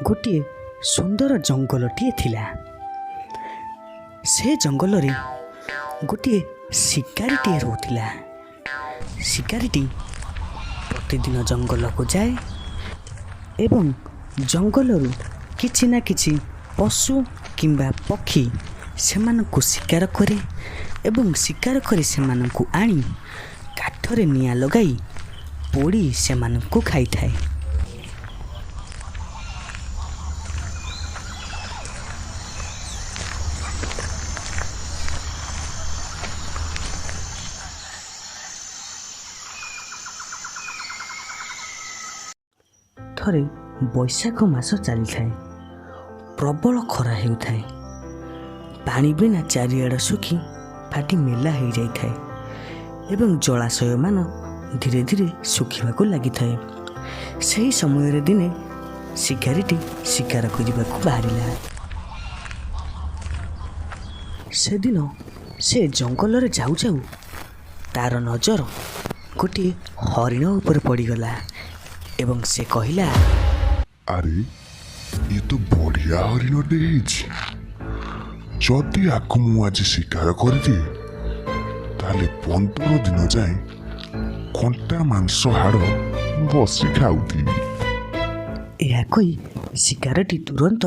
ଗୋଟିଏ ସୁନ୍ଦର ଜଙ୍ଗଲଟିଏ ଥିଲା। ସେ ଜଙ୍ଗଲରେ ଗୋଟିଏ ଶିକାରୀଟିଏ ରହୁଥିଲା। ଶିକାରୀଟି ପ୍ରତିଦିନ ଜଙ୍ଗଲକୁ ଯାଏ ଏବଂ ଜଙ୍ଗଲରୁ କିଛି ନା କିଛି ପଶୁ କିମ୍ବା ପକ୍ଷୀ ସେମାନଙ୍କୁ ଶିକାର କରେ ଏବଂ ଶିକାର କରି ସେମାନଙ୍କୁ ଆଣି କାଠରେ ନିଆଁ ଲଗାଇ ପୋଡ଼ି ସେମାନଙ୍କୁ ଖାଇଥାଏ। ଥରେ ବୈଶାଖ ମାସ ଚାଲିଥାଏ। ପ୍ରବଳ ଖରା ହେଉଥାଏ। ପାଣି ବିନା ଚାରିଆଡ଼ ଶୁଖି ଫାଟି ମେଲା ହୋଇଯାଇଥାଏ ଏବଂ ଜଳାଶୟମାନ ଧୀରେ ଧୀରେ ଶୁଖିବାକୁ ଲାଗିଥାଏ। ସେହି ସମୟରେ ଦିନେ ଶିକାରୀଟି ଶିକାର କରିବାକୁ ବାହାରିଲା। ସେଦିନ ସେ ଜଙ୍ଗଲରେ ଯାଉ ଯାଉ ତାର ନଜର ଗୋଟିଏ ହରିଣ ଉପରେ ପଡ଼ିଗଲା ଏବଂ ସେ କହିଲା, ଆରେ ଇଏ ତ ବଢିଆ ହରିଣଟେ ହେଇଛି। ଯଦି ଆକୁ ମୁଁ ଆଜି ଶିକାର କରିଦିଏ ତାହେଲେ 15 ଦିନ ଯାଏ କଣ୍ଟା ମାଂସ ହାଡ଼ ବସି ଖାଉଥିବି। ଏହା କହି ଶିକାରଟି ତୁରନ୍ତ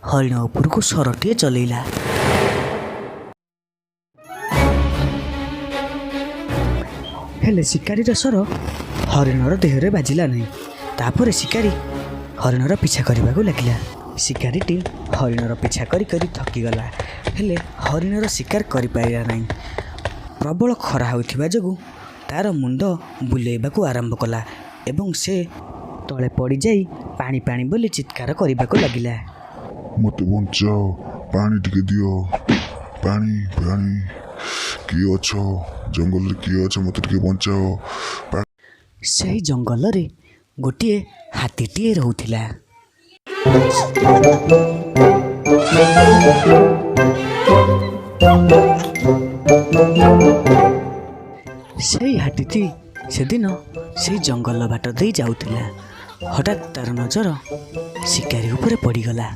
ହରିଣ ଉପରକୁ ସରଟିଏ ଚଲେଇଲା। ହେଲେ ଶିକାରୀର ସର ହରିଣର ଦେହରେ ବାଜିଲା ନାହିଁ। ତାପରେ ଶିକାରୀ ହରିଣର ପିଛା କରିବାକୁ ଲାଗିଲା। ଶିକାରୀଟି ହରିଣର ପିଛା କରି କରି ଥକିଗଲା, ହେଲେ ହରିଣର ଶିକାର କରିପାରିଲା ନାହିଁ। ପ୍ରବଳ ଖରା ହେଉଥିବା ଯୋଗୁଁ ତାର ମୁଣ୍ଡ ବୁଲେଇବାକୁ ଆରମ୍ଭ କଲା ଏବଂ ସେ ତଳେ ପଡ଼ିଯାଇ ପାଣି ପାଣି ବୋଲି ଚିତ୍କାର କରିବାକୁ ଲାଗିଲା। ମୋତେ ବଞ୍ଚାଅ, ପାଣି ଟିକେ ଦିଅ, ପାଣି ପାଣି, କିଏ ଅଛ? ଜଙ୍ଗଲରେ କିଏ ଅଛ? ମୋତେ ଟିକେ ବଞ୍ଚାଅ। ସେହି ଜଙ୍ଗଲରେ ଗୋଟିଏ ହାତୀଟିଏ ରହୁଥିଲା। ସେହି ହାତୀଟି ସେଦିନ ସେହି ଜଙ୍ଗଲ ବାଟ ଦେଇ ଯାଉଥିଲା। ହଠାତ୍ ତାର ନଜର ଶିକାରୀ ଉପରେ ପଡ଼ିଗଲା।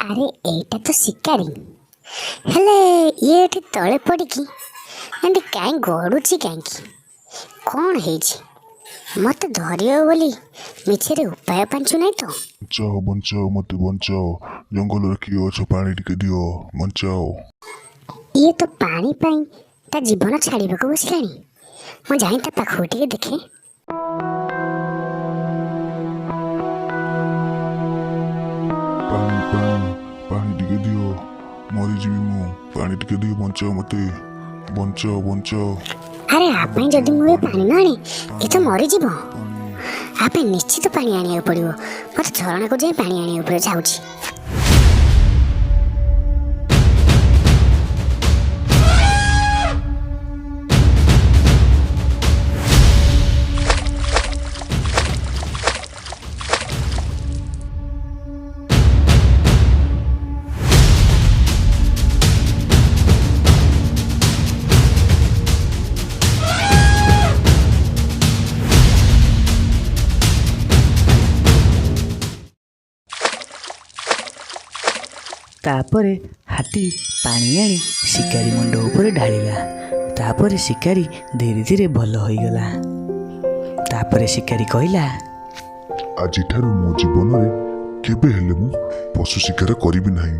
ଆରେ ଏଇଟା ତ ଶିକାରୀ, ହେଲେ ଇଏ ଏଠି ତଳେ ପଡ଼ିକି ଏମିତି କାହିଁ ଗଡ଼ୁଛି କାହିଁକି? କ'ଣ ହେଇଛି? ମୋତେ ଧରିବ ବୋଲି ମିଛରେ ଉପାୟ ପାଞ୍ଚୁ ନାହିଁ ତ? ବଞ୍ଚାଅ ବଞ୍ଚାଅ, ମୋତେ ବଞ୍ଚାଅ। ଜଙ୍ଗଲରେ କିଏ ଅଛ? ପାଣି ଟିକେ ଦିଅ, ବଞ୍ଚାଅ। ଇଏ ତ ପାଣି ପାଇଁ ତା ଜୀବନ ଛାଡ଼ିବାକୁ ବସିଲାଣି। ମୁଁ ଯାଇ ତା ପାଖକୁ ଟିକେ ଦେଖେ। ପାଣି ପାଣି, ପାଣି ଟିକେ ଦିଅ, ମରିଯିବି ମୁଁ। ପାଣି ଟିକେ ଦିଅ, ବଞ୍ଚାଅ ମୋତେ, ବଞ୍ଚାଅ ବଞ୍ଚାଅ। ଆରେ ଆ ପାଇଁ ଯଦି ମୁଁ ଏ ପାଣି ନ ଆଣେ ଏ ତ ମରିଯିବ। ଆ ପାଇଁ ନିଶ୍ଚିତ ପାଣି ଆଣିବାକୁ ପଡ଼ିବ। ମୋତେ ଝରଣାକୁ ଯାଇ ପାଣି ଆଣିବାକୁ ପଡ଼ିବ। ଯାଉଛି। ତାପରେ ହାତୀ ପାଣି ଆଣି ଶିକାରୀ ମୁଣ୍ଡ ଉପରେ ଢାଳିଲା। ତାପରେ ଶିକାରୀ ଧୀରେ ଧୀରେ ଭଲ ହୋଇଗଲା। ତାପରେ ଶିକାରୀ କହିଲା, ଆଜିଠାରୁ ମୋ ଜୀବନରେ କେବେ ହେଲେ ମୁଁ ପଶୁ ଶିକାର କରିବି ନାହିଁ।